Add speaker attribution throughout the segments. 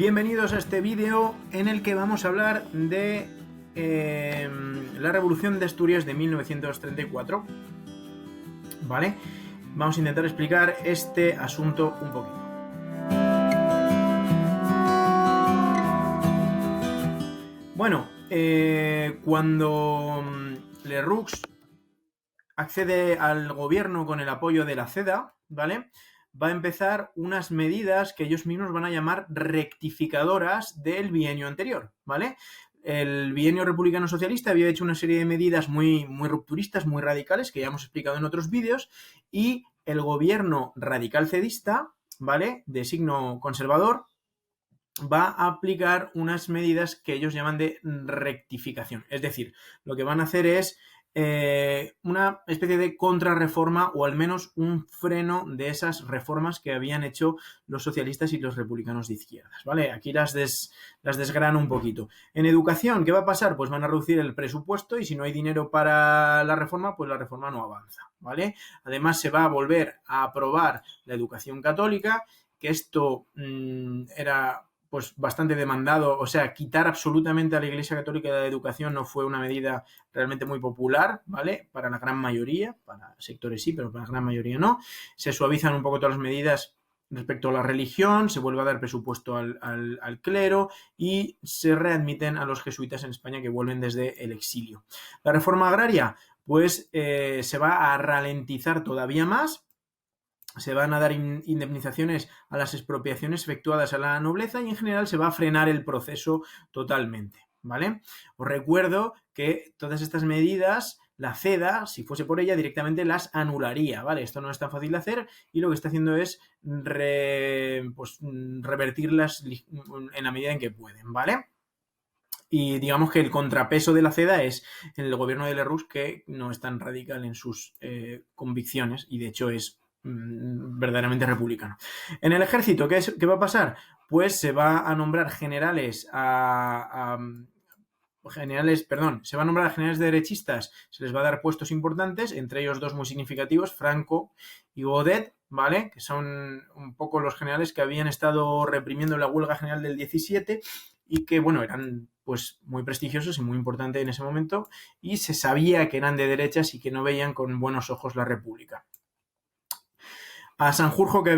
Speaker 1: Bienvenidos a este vídeo en el que vamos a hablar de la Revolución de Asturias de 1934. ¿Vale? Vamos a intentar explicar este asunto un poquito. Bueno, cuando Lerroux accede al gobierno con el apoyo de la CEDA, ¿vale?, va a empezar unas medidas que ellos mismos van a llamar rectificadoras del bienio anterior, ¿vale? El bienio republicano socialista había hecho una serie de medidas muy rupturistas, muy radicales, que ya hemos explicado en otros vídeos, y el gobierno radical cedista, ¿vale?, de signo conservador, va a aplicar unas medidas que ellos llaman de rectificación. Es decir, lo que van a hacer es una especie de contrarreforma o al menos un freno de esas reformas que habían hecho los socialistas y los republicanos de izquierdas, ¿vale? Aquí las desgrano un poquito. En educación, ¿qué va a pasar? Pues van a reducir el presupuesto y si no hay dinero para la reforma, pues la reforma no avanza, ¿vale? Además, se va a volver a aprobar la educación católica, que esto era pues bastante demandado, o sea, quitar absolutamente a la Iglesia Católica de la educación no fue una medida realmente muy popular, ¿vale? Para la gran mayoría, para sectores sí, pero para la gran mayoría no. Se suavizan un poco todas las medidas respecto a la religión, se vuelve a dar presupuesto al clero y se readmiten a los jesuitas en España que vuelven desde el exilio. La reforma agraria, pues se va a ralentizar todavía más. Se van a dar indemnizaciones a las expropiaciones efectuadas a la nobleza y en general se va a frenar el proceso totalmente, ¿vale? Os recuerdo que todas estas medidas, la CEDA, si fuese por ella, directamente las anularía, ¿vale? Esto no es tan fácil de hacer y lo que está haciendo es revertirlas en la medida en que pueden, ¿vale? Y digamos que el contrapeso de la CEDA es el gobierno de Lerroux, que no es tan radical en sus convicciones y de hecho es verdaderamente republicano. En el ejército, ¿qué va a pasar? Pues se va a nombrar se va a nombrar a generales derechistas, se les va a dar puestos importantes, entre ellos dos muy significativos, Franco y Godet, ¿vale?, que son un poco los generales que habían estado reprimiendo la huelga general del 17 y que, bueno, eran pues muy prestigiosos y muy importantes en ese momento y se sabía que eran de derechas y que no veían con buenos ojos la república. A Sanjurjo, que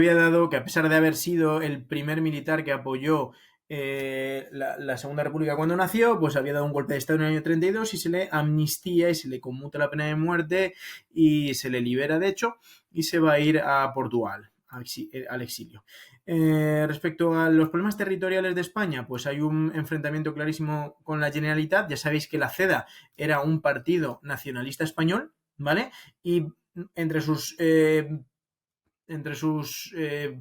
Speaker 1: a pesar de haber sido el primer militar que apoyó la Segunda República cuando nació, pues había dado un golpe de Estado en el año 32 y se le amnistía y se le conmuta la pena de muerte y se le libera, de hecho, y se va a ir a Portugal, al exilio. Respecto a los problemas territoriales de España, pues hay un enfrentamiento clarísimo con la Generalitat. Ya sabéis que la CEDA era un partido nacionalista español, ¿vale? Y entre sus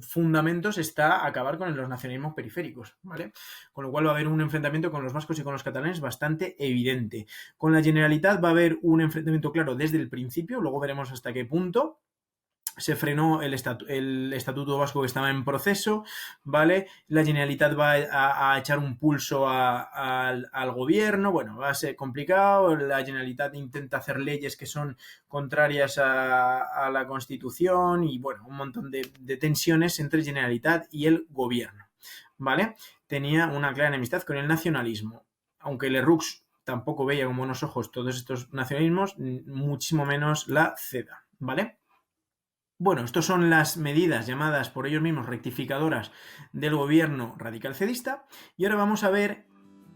Speaker 1: fundamentos está acabar con los nacionalismos periféricos, ¿vale? Con lo cual va a haber un enfrentamiento con los vascos y con los catalanes bastante evidente. Con la Generalitat va a haber un enfrentamiento claro desde el principio, luego veremos hasta qué punto. Se frenó el estatuto vasco que estaba en proceso, ¿vale? La Generalitat va a echar un pulso al gobierno. Bueno, va a ser complicado. La Generalitat intenta hacer leyes que son contrarias a la Constitución y, bueno, un montón de tensiones entre Generalitat y el gobierno, ¿vale? Tenía una clara enemistad con el nacionalismo. Aunque Lerroux tampoco veía con buenos ojos todos estos nacionalismos, muchísimo menos la CEDA, ¿vale? Bueno, estas son las medidas llamadas por ellos mismos rectificadoras del gobierno radical cedista y ahora vamos a ver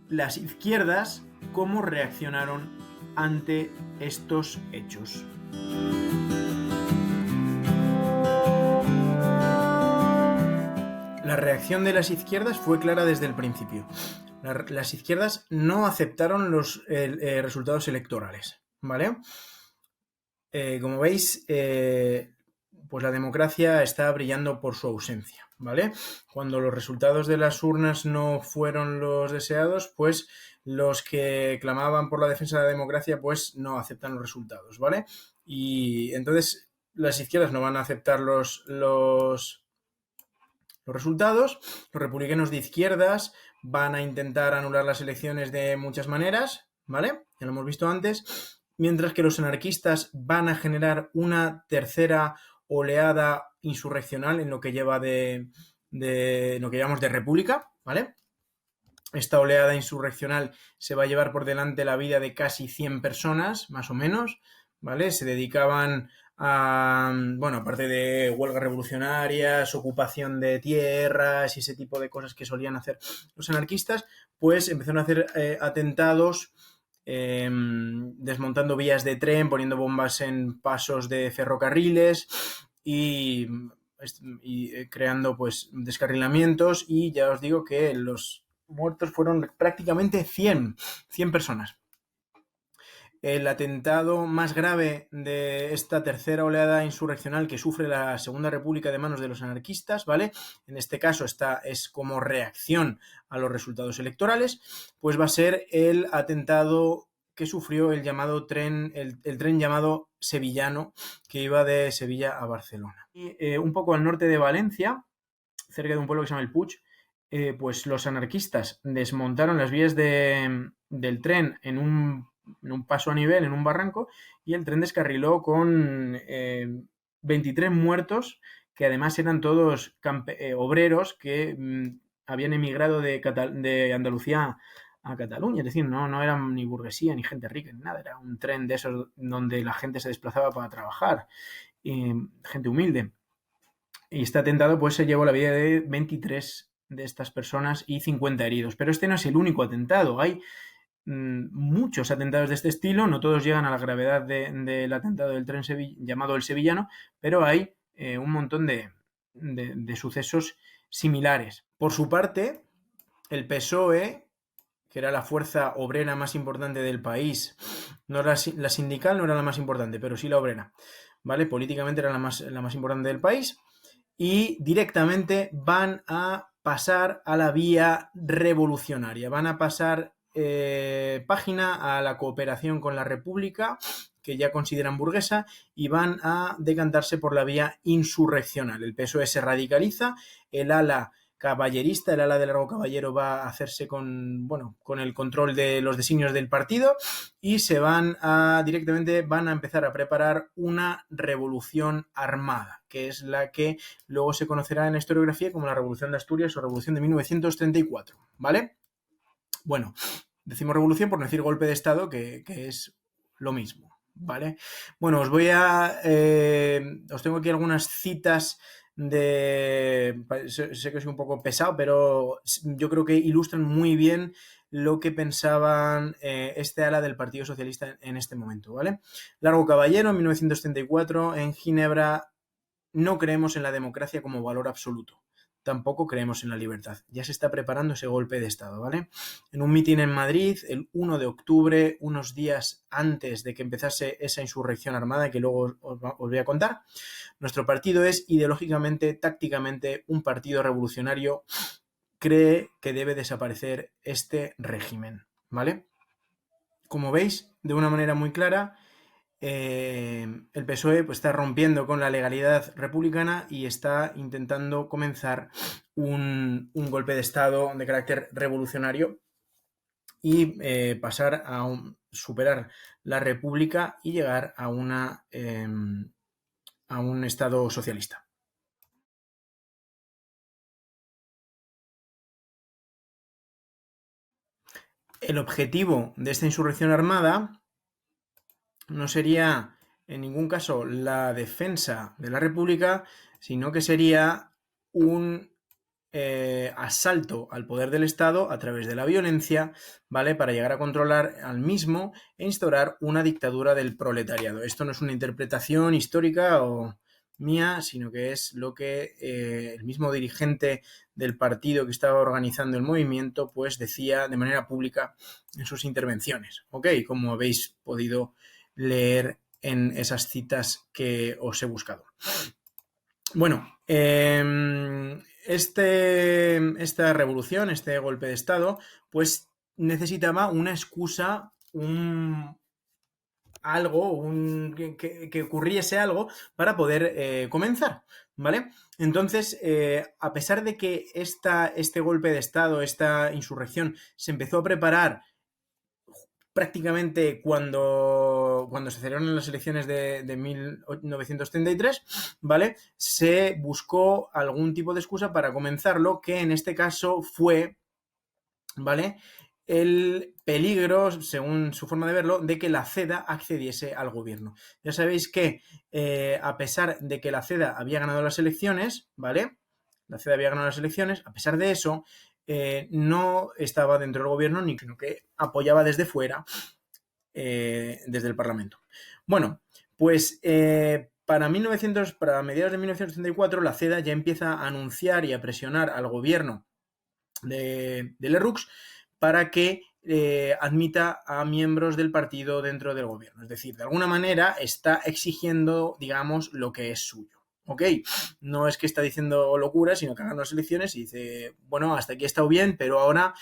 Speaker 1: las izquierdas cómo reaccionaron ante estos hechos. La reacción de las izquierdas fue clara desde el principio. Las izquierdas no aceptaron los resultados electorales, ¿vale? Como veis, pues la democracia está brillando por su ausencia, ¿vale? Cuando los resultados de las urnas no fueron los deseados, pues los que clamaban por la defensa de la democracia, pues no aceptan los resultados, ¿vale? Y entonces las izquierdas no van a aceptar los resultados. Los republicanos de izquierdas van a intentar anular las elecciones de muchas maneras, ¿vale? Ya lo hemos visto antes. Mientras que los anarquistas van a generar una tercera oleada insurreccional en lo que lleva de lo que llamamos de república, ¿vale? esta oleada insurreccional se va a llevar por delante la vida de casi 100 personas, más o menos, ¿vale? Se dedicaban a, bueno, aparte de huelgas revolucionarias, ocupación de tierras y ese tipo de cosas que solían hacer los anarquistas, pues empezaron a hacer atentados desmontando vías de tren, poniendo bombas en pasos de ferrocarriles y creando pues descarrilamientos, y ya os digo que los muertos fueron prácticamente 100 personas. El atentado más grave de esta tercera oleada insurreccional que sufre la Segunda República de manos de los anarquistas, ¿vale? En este caso es como reacción a los resultados electorales, pues va a ser el atentado que sufrió el llamado tren, el tren llamado sevillano, que iba de Sevilla a Barcelona. Y un poco al norte de Valencia, cerca de un pueblo que se llama El Puig, pues los anarquistas desmontaron las vías del tren en un paso a nivel, en un barranco, y el tren descarriló con 23 muertos, que además eran todos obreros que habían emigrado de Andalucía a Cataluña, es decir, no eran ni burguesía ni gente rica ni nada, era un tren de esos donde la gente se desplazaba para trabajar, gente humilde. Y este atentado pues se llevó la vida de 23 de estas personas y 50 heridos. Pero este no es el único atentado. Hay muchos atentados de este estilo. No todos llegan a la gravedad del atentado del tren llamado el sevillano, pero hay un montón de sucesos similares. Por su parte, el PSOE, que era la fuerza obrera más importante del país, no era la sindical, no era la más importante, pero sí la obrera, ¿vale? Políticamente era la más importante del país, y directamente van a pasar a la vía revolucionaria, van a pasar página a la cooperación con la República, que ya consideran burguesa, y van a decantarse por la vía insurreccional. El PSOE se radicaliza, el ala caballerista, el ala de Largo Caballero, va a hacerse con el control de los designios del partido, y directamente van a empezar a preparar una revolución armada, que es la que luego se conocerá en la historiografía como la Revolución de Asturias o Revolución de 1934, ¿vale? Bueno, decimos revolución por no decir golpe de Estado, que es lo mismo, ¿vale? Bueno, os tengo aquí algunas citas sé que soy un poco pesado, pero yo creo que ilustran muy bien lo que pensaban este ala del Partido Socialista en este momento, ¿vale? Largo Caballero, en 1934, en Ginebra: no creemos en la democracia como valor absoluto. Tampoco creemos en la libertad. Ya se está preparando ese golpe de Estado, ¿vale? En un mitin en Madrid, el 1 de octubre, unos días antes de que empezase esa insurrección armada, que luego os voy a contar: nuestro partido es ideológicamente, tácticamente, un partido revolucionario. Cree que debe desaparecer este régimen, ¿vale? Como veis, de una manera muy clara, el PSOE pues está rompiendo con la legalidad republicana y está intentando comenzar un golpe de Estado de carácter revolucionario y pasar a superar la república y llegar a un Estado socialista. El objetivo de esta insurrección armada no sería en ningún caso la defensa de la República, sino que sería un asalto al poder del Estado a través de la violencia, ¿vale? Para llegar a controlar al mismo e instaurar una dictadura del proletariado. Esto no es una interpretación histórica o mía, sino que es lo que el mismo dirigente del partido que estaba organizando el movimiento pues decía de manera pública en sus intervenciones, ¿ok? Como habéis podido leer en esas citas que os he buscado. Bueno, esta revolución, este golpe de Estado, pues necesitaba una excusa, que ocurriese algo para poder comenzar, ¿vale? Entonces, a pesar de que este golpe de Estado, esta insurrección, se empezó a preparar prácticamente cuando se celebraron las elecciones de 1933, ¿vale? Se buscó algún tipo de excusa para comenzarlo, que en este caso fue ¿vale? El peligro, según su forma de verlo, de que la CEDA accediese al gobierno. Ya sabéis que, a pesar de que la CEDA había ganado las elecciones, ¿vale? La CEDA había ganado las elecciones, a pesar de eso, no estaba dentro del gobierno, ni sino que apoyaba desde fuera, desde el Parlamento. Bueno, pues para mediados de 1934, la CEDA ya empieza a anunciar y a presionar al gobierno de Lerroux para que admita a miembros del partido dentro del gobierno. Es decir, de alguna manera está exigiendo, digamos, lo que es suyo. ¿Ok? No es que está diciendo locuras, sino que hagan las elecciones y dice, bueno, hasta aquí he estado bien, pero ahora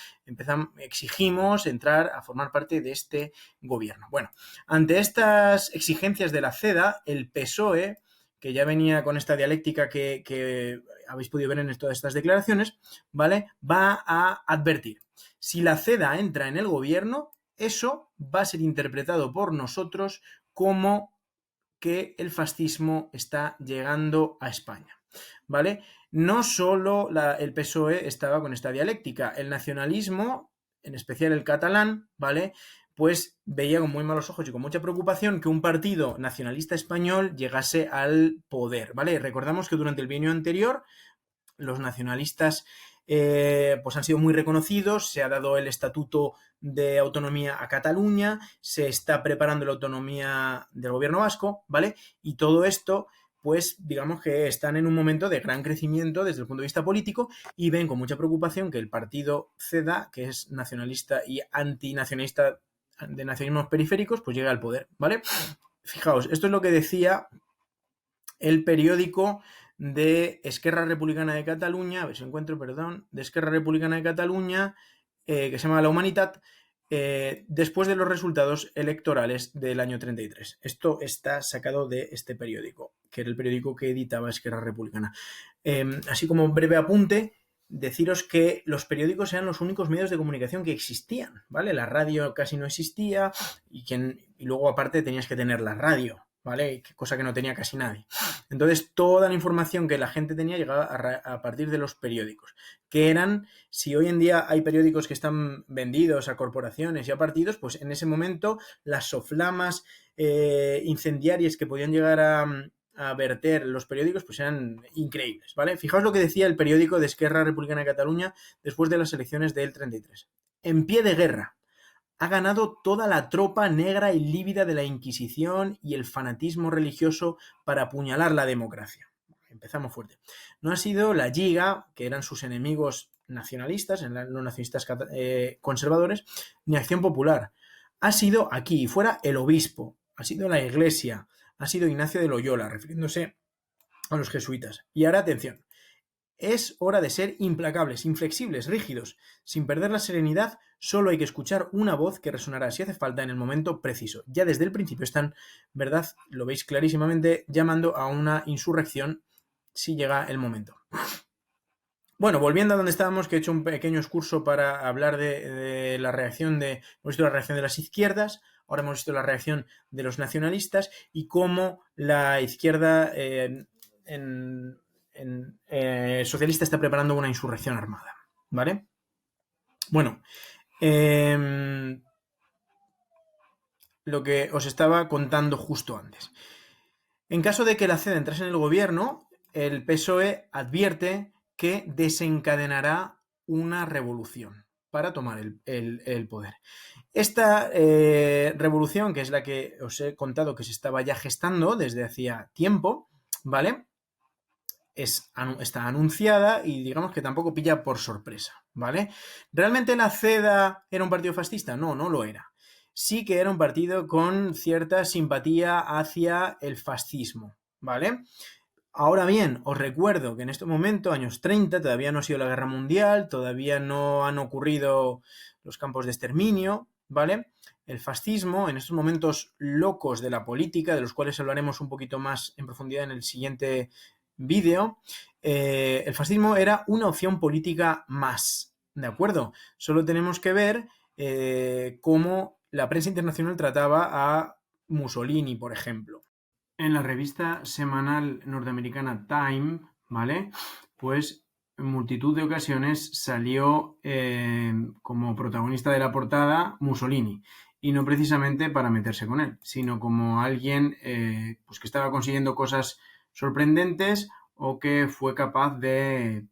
Speaker 1: exigimos entrar a formar parte de este gobierno. Bueno, ante estas exigencias de la CEDA, el PSOE, que ya venía con esta dialéctica que habéis podido ver en todas estas declaraciones, ¿vale? Va a advertir. Si la CEDA entra en el gobierno, eso va a ser interpretado por nosotros como que el fascismo está llegando a España, ¿vale? No solo el PSOE estaba con esta dialéctica, el nacionalismo, en especial el catalán, ¿vale? Pues veía con muy malos ojos y con mucha preocupación que un partido nacionalista español llegase al poder, ¿vale? Recordamos que durante el bienio anterior los nacionalistas pues han sido muy reconocidos, se ha dado el estatuto de autonomía a Cataluña, se está preparando la autonomía del gobierno vasco, ¿vale? Y todo esto, pues digamos que están en un momento de gran crecimiento desde el punto de vista político y ven con mucha preocupación que el partido CEDA, que es nacionalista y antinacionalista de nacionalismos periféricos, pues llega al poder, ¿vale? Fijaos, esto es lo que decía el periódico de Esquerra Republicana de Cataluña, a ver si encuentro, perdón, de Esquerra Republicana de Cataluña, que se llama La Humanitat, después de los resultados electorales del año 33. Esto está sacado de este periódico, que era el periódico que editaba Esquerra Republicana. Así como breve apunte, deciros que los periódicos eran los únicos medios de comunicación que existían, ¿vale? La radio casi no existía y luego aparte tenías que tener la radio, ¿vale? Cosa que no tenía casi nadie. Entonces, toda la información que la gente tenía llegaba a partir de los periódicos, que eran, si hoy en día hay periódicos que están vendidos a corporaciones y a partidos, pues en ese momento las soflamas incendiarias que podían llegar a verter los periódicos, pues eran increíbles, ¿vale? Fijaos lo que decía el periódico de Esquerra Republicana de Cataluña después de las elecciones del 33. En pie de guerra, ha ganado toda la tropa negra y lívida de la Inquisición y el fanatismo religioso para apuñalar la democracia. Empezamos fuerte. No ha sido la Lliga, que eran sus enemigos nacionalistas, los nacionalistas conservadores, ni Acción Popular. Ha sido aquí y fuera el obispo, ha sido la Iglesia, ha sido Ignacio de Loyola, refiriéndose a los jesuitas. Y ahora atención, es hora de ser implacables, inflexibles, rígidos. Sin perder la serenidad, solo hay que escuchar una voz que resonará si hace falta en el momento preciso. Ya desde el principio están, ¿verdad? Lo veis clarísimamente, llamando a una insurrección si llega el momento. Bueno, volviendo a donde estábamos, que he hecho un pequeño excurso para hablar de la reacción hemos visto la reacción de las izquierdas, ahora hemos visto la reacción de los nacionalistas y cómo la izquierda socialista está preparando una insurrección armada, ¿vale? Bueno, lo que os estaba contando justo antes. En caso de que la CEDA entrase en el gobierno, el PSOE advierte que desencadenará una revolución para tomar el poder. Esta revolución, que es la que os he contado que se estaba ya gestando desde hacía tiempo, ¿vale? Está anunciada y digamos que tampoco pilla por sorpresa, ¿vale? ¿Realmente la CEDA era un partido fascista? No, no lo era. Sí que era un partido con cierta simpatía hacia el fascismo, ¿vale? Ahora bien, os recuerdo que en este momento, años 30, todavía no ha sido la guerra mundial, todavía no han ocurrido los campos de exterminio, ¿vale? El fascismo, en estos momentos locos de la política, de los cuales hablaremos un poquito más en profundidad en el siguiente vídeo, el fascismo era una opción política más, ¿de acuerdo? Solo tenemos que ver cómo la prensa internacional trataba a Mussolini, por ejemplo. En la revista semanal norteamericana Time, ¿vale? Pues en multitud de ocasiones salió como protagonista de la portada Mussolini, y no precisamente para meterse con él, sino como alguien pues que estaba consiguiendo cosas sorprendentes o que fue capaz de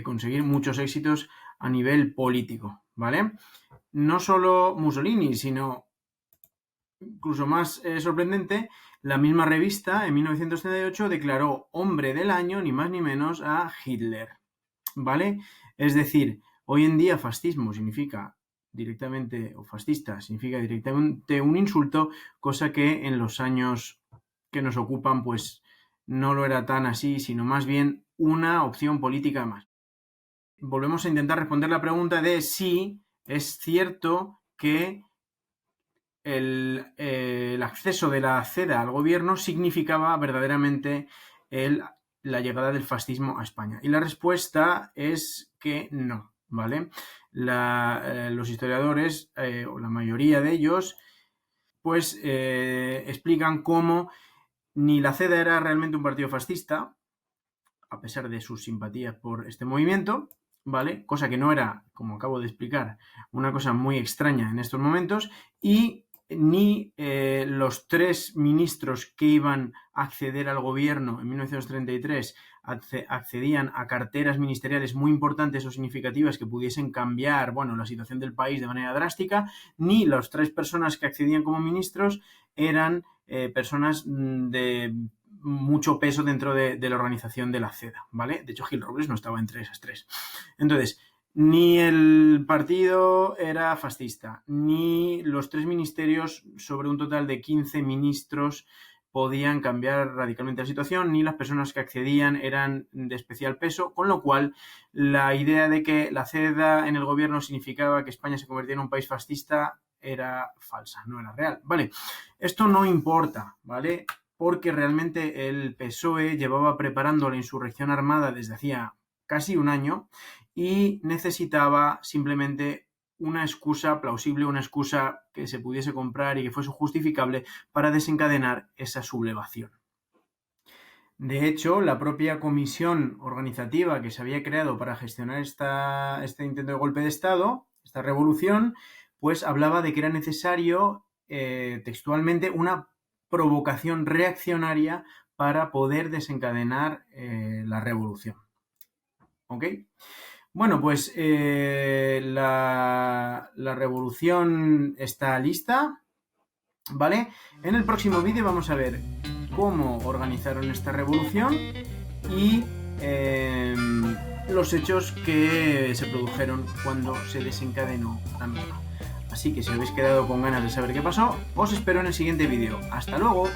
Speaker 1: conseguir muchos éxitos a nivel político, ¿vale? No solo Mussolini, sino incluso más sorprendente, la misma revista en 1938 declaró hombre del año, ni más ni menos, a Hitler, ¿vale? Es decir, hoy en día fascismo significa directamente, o fascista significa directamente un insulto, cosa que en los años que nos ocupan pues no lo era tan así, sino más bien una opción política más. Volvemos a intentar responder la pregunta de si es cierto que el acceso de la CEDA al gobierno significaba verdaderamente la llegada del fascismo a España. Y la respuesta es que no, ¿vale? Los historiadores, o la mayoría de ellos, pues explican cómo ni la CEDA era realmente un partido fascista, a pesar de sus simpatías por este movimiento, ¿vale? Cosa que no era, como acabo de explicar, una cosa muy extraña en estos momentos, y ni los 3 ministros que iban a acceder al gobierno en 1933 accedían a carteras ministeriales muy importantes o significativas que pudiesen cambiar, bueno, la situación del país de manera drástica, ni las 3 personas que accedían como ministros eran personas de mucho peso dentro de la organización de la CEDA, ¿vale? De hecho, Gil Robles no estaba entre esas 3. Entonces, ni el partido era fascista, ni los 3 ministerios sobre un total de 15 ministros podían cambiar radicalmente la situación, ni las personas que accedían eran de especial peso, con lo cual la idea de que la CEDA en el gobierno significaba que España se convertía en un país fascista era falsa, no era real, ¿vale? Esto no importa, ¿vale? Porque realmente el PSOE llevaba preparando la insurrección armada desde hacía casi un año y necesitaba simplemente una excusa plausible, una excusa que se pudiese comprar y que fuese justificable para desencadenar esa sublevación. De hecho, la propia comisión organizativa que se había creado para gestionar este intento de golpe de Estado, esta revolución, pues hablaba de que era necesario textualmente una provocación reaccionaria para poder desencadenar la revolución. ¿Ok? Bueno, pues la revolución está lista, ¿vale? En el próximo vídeo vamos a ver cómo organizaron esta revolución y los hechos que se produjeron cuando se desencadenó la misma. Así que si habéis quedado con ganas de saber qué pasó, os espero en el siguiente vídeo. ¡Hasta luego!